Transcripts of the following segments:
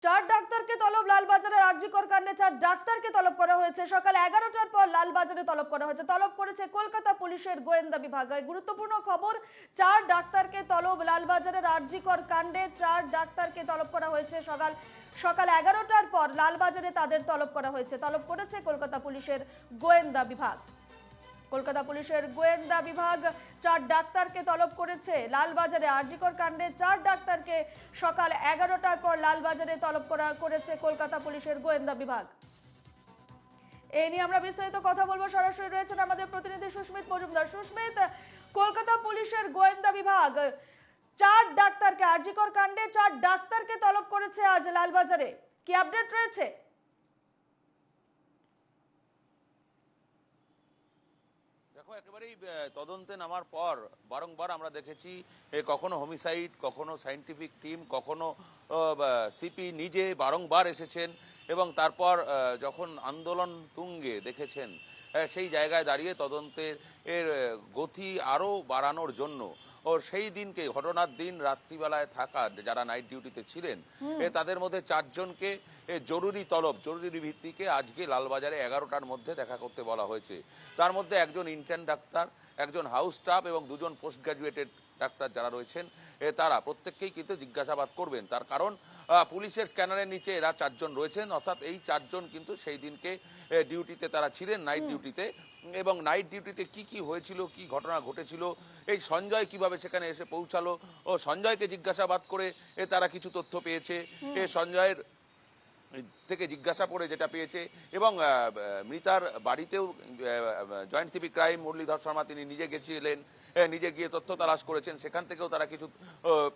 চার ডাক্তারকে তলব লালবাজারের আরজিকর কাণ্ডে চার ডাক্তারকে তলব করা হয়েছে। সকাল 11টার পর লালবাজারে তলব করা হয়েছে। তলব করেছে কলকাতা পুলিশের গোয়েন্দা বিভাগ। গুরুত্বপূর্ণ খবর, চার ডাক্তারকে তলব লালবাজারের আরজিকর কাণ্ডে চার ডাক্তারকে তলব করা হয়েছে। সকাল 11টার পর লালবাজারে তাদের তলব করা হয়েছে। তলব করেছে কলকাতা পুলিশের গোয়েন্দা বিভাগ। কলকাতা পুলিশের গোয়েন্দা বিভাগ চার ডাক্তারকে তলব করেছে লালবাজারে আরজিকর কাণ্ডে। চার ডাক্তারকে সকাল 11টার পর লালবাজারে তলব করেছে কলকাতা পুলিশের গোয়েন্দা বিভাগ। এই নিয়ে আমরা বিস্তারিত কথা বলবো। সরাসরি রয়েছেন আমাদের প্রতিনিধি সুস্মিত মজুমদার। সুস্মিত, কলকাতা পুলিশের গোয়েন্দা বিভাগ চার ডাক্তারকে আরজিকর কাণ্ডে চার ডাক্তারকে তলব করেছে আজ লালবাজারে, কি আপডেট রয়েছে? দেখো, একেবারেই তদন্তে নামার পর বারংবার আমরা দেখেছি কখনো হোমিসাইড, কখনো সায়েন্টিফিক টিম, কখনো সিপি নিজে বারংবার এসেছেন এবং তারপর যখন আন্দোলন তুঙ্গে দেখেছেন সেই জায়গায় দাঁড়িয়ে তদন্তের গতি আরও বাড়ানোর জন্য ও সেই দিনকে ঘটনার দিন রাত্রিবেলায় থাকা যারা নাইট ডিউটিতে ছিলেন তাদের মধ্যে চারজনকে জরুরি ভিত্তিকে আজকে লালবাজারে 11টার মধ্যে দেখা করতে বলা হয়েছে। তার মধ্যে একজন ইন্টার্ন ডাক্তার, একজন হাউস স্টাফ এবং দুজন পোস্ট গ্রাজুয়েটেড ডাক্তার যারা রয়েছেন তারা প্রত্যেককেই কিন্তু জিজ্ঞাসাবাদ করবেন। তার কারণ পুলিশের স্ক্যানারের নিচে এরা চারজন রয়েছেন, অর্থাৎ এই চারজন কিন্তু সেই দিনকে ডিউটিতে তারা ছিলেন, নাইট ডিউটিতে। এবং নাইট ডিউটিতে কি কি হয়েছিল, কি ঘটনা ঘটেছিল, এই সঞ্জয় কিভাবে সেখানে এসে পৌঁছালো ও সঞ্জয়কে জিজ্ঞাসাবাদ করে তারা কিছু তথ্য পেয়েছে। সঞ্জয়ের থেকে জিজ্ঞাসা করে যেটা পেয়েছে এবং মৃতার বাড়িতেও joint CP crime Muralidhar Sharma তিনি নিজে গেছিলেন, নিজে গিয়ে তথ্য তালাশ করেছেন, সেখান থেকেও তারা কিছু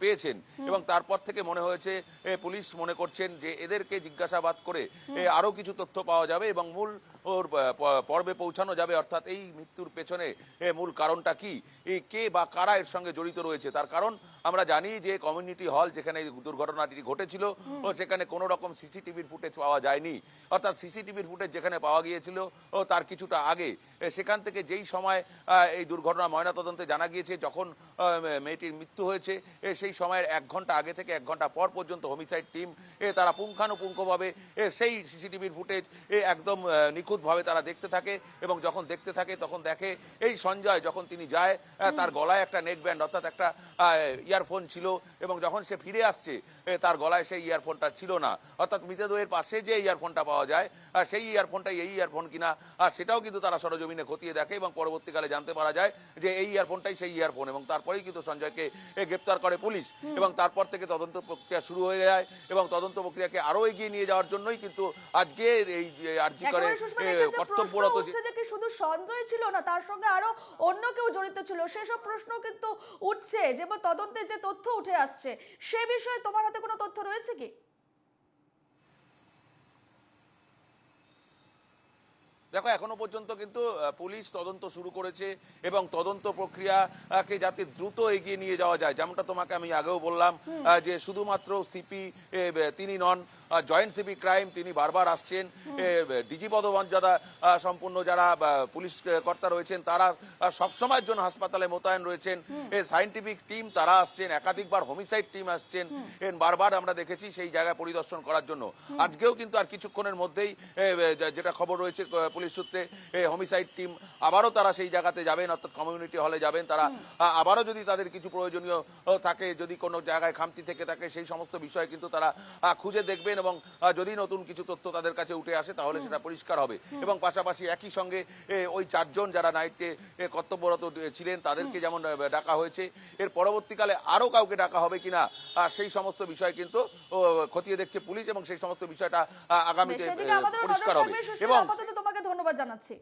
পেয়েছেন। এবং তারপর থেকে মনে হয়েছে পুলিশ মনে করছেন যে এদেরকে জিজ্ঞাসাবাদ করে আরো কিছু তথ্য পাওয়া যাবে এবং মূল ওর পর্বে পৌঁছানো যাবে, অর্থাৎ এই মৃত্যুর পেছনে মূল কারণটা কি, কে বা কারা এর সঙ্গে জড়িত রয়েছে। তার কারণ আমরা জানি যে কমিউনিটি হল যেখানে দুর্ঘটনাটি ঘটেছিল ও সেখানে কোনো রকম সিসিটিভির ফুটেজ পাওয়া যায়নি, অর্থাৎ সিসিটিভির ফুটেজ যেখানে পাওয়া গিয়েছিল ও তার কিছুটা আগে। সেখান থেকে যেই সময় এই দুর্ঘটনা ময়নাতদন্তে জানা গিয়েছে যখন মেয়েটির মৃত্যু হয়েছে সেই সময়ের 1 ঘন্টা আগে থেকে 1 ঘন্টা পর পর্যন্ত হোমিসাইড টিম তারা পুঙ্খানুপুঙ্খভাবে সেই সিসিটিভির ফুটেজ একদম নিখুঁতভাবে তারা দেখতে থাকে এবং যখন দেখতে থাকে তখন দেখে এই সঞ্জয় যখন তিনি যায় তার গলায় একটা নেক ব্যান্ড অর্থাৎ একটা ইয়ারফোন ছিল এবং যখন সে ফিরে আসছে তার গলায় সেই ইয়ারফোনটা ছিল না, অর্থাৎ মৃতদেহের পাশে যে ইয়ারফোনটা পাওয়া যায় সেই ইয়ারফোনটাই এই ইয়ারফোন কিনা সেটাও কিন্তু তারা সরজমিনে খতিয়ে দেখে এবং পরবর্তীকালে জানতে পারা যায় যে এই ইয়ারফোনটাই সেই ইয়ারফোন। এবং তারপরেই কিন্তু সঞ্জয়কে গ্রেপ্তার করে পুলিশ এবং তারপর থেকে তদন্ত প্রক্রিয়া শুরু হয়ে যায় এবং তদন্ত প্রক্রিয়াকে আরো এগিয়ে নিয়ে যাওয়ার জন্যই কিন্তু আজকে এই আরজি করে কর্তব্যরত যে শুধু সঞ্জয় ছিল না, তার সঙ্গে আরো অন্য কেউ জড়িত ছিল, সেসব প্রশ্ন কিন্তু উঠছে। যে তদন্তে যে তথ্য উঠে আসছে সে বিষয়ে তোমার হাতে কোনো তথ্য রয়েছে কি? দেখো, এখনো পর্যন্ত কিন্তু পুলিশ তদন্ত শুরু করেছে এবং তদন্ত প্রক্রিয়াকে যাতে দ্রুত এগিয়ে নিয়ে যাওয়া যায়, যেমনটা তোমাকে আমি আগেও বললাম যে শুধুমাত্র সিপি তিনি নন, জয়েন্ট সিপি ক্রাইম তিনি বারবার আসছেন, ডিজি পদমর্যাদা সম্পূর্ণ যারা পুলিশ কর্তা রয়েছেন তারা সবসময়ের জন্য হাসপাতালে মোতায়েন রয়েছেন, সায়েন্টিফিক টিম তারা আসছেন, একাধিকবার হোমিসাইড টিম আসছেন, বারবার আমরা দেখেছি সেই জায়গায় পরিদর্শন করার জন্য। আজকেও কিন্তু আর কিছুক্ষণের মধ্যেই যেটা খবর রয়েছে পুলিশ সূত্রে হোমিসাইড টিম আবারও তারা সেই জায়গাতে যাবেন, অর্থাৎ কমিউনিটি হলে যাবেন। তারা আবারও যদি তাদের কিছু প্রয়োজনীয় থাকে, যদি কোনো জায়গায় খামতি থেকে থাকে সেই সমস্ত বিষয় কিন্তু তারা খুঁজে দেখবেন এবং যদি নতুন কিছু তথ্য তাদের কাছে উঠে আসে তাহলে সেটা পরিষ্কার হবে। এবং পাশাপাশি একই সঙ্গে ওই চারজন যারা নাইটে কর্তব্যরত ছিলেন তাদেরকে যেমন ডাকা হয়েছে, এর পরবর্তীকালে আরো কাউকে ডাকা হবে কিনা সেই সমস্ত বিষয় কিন্তু খতিয়ে দেখছে পুলিশ এবং সেই সমস্ত বিষয়টা আগামীতে পরিষ্কার হবে। এবং তোমাকে ধন্যবাদ জানাচ্ছি।